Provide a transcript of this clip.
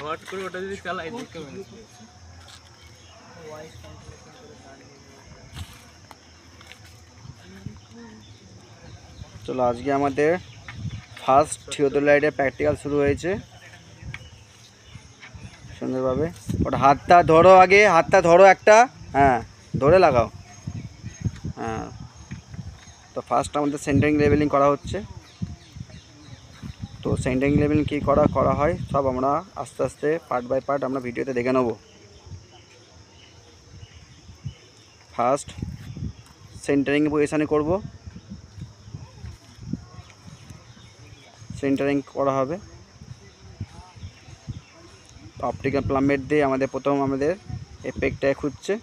Hot করে ওটা যদি চালাই দেখতে চলো আজকে আমাদের ফার্স্ট থিওডোলাইটের প্র্যাকটিক্যাল শুরু হয়েছে সুন্দরভাবে। ওটা হাতটা ধরো, আগে হাতটা ধরো একটা, হ্যাঁ ধরে লাগাও। হ্যাঁ, তো ফার্স্ট আমাদের সেন্টারিং লেভেলিং করা হচ্ছে। তো সেন্টারিং লেভেলিং কী করা হয় সব আমরা আস্তে আস্তে পার্ট বাই পার্ট আমরা ভিডিওতে দেখে নেব। ফার্স্ট সেন্টারিং পজিশানে করব, সেন্টারিং করা হবে। অপটিক্যাল প্লাম্বেট দিয়ে আমাদের প্রথম আমাদের এপেকটায় খুঁজছে।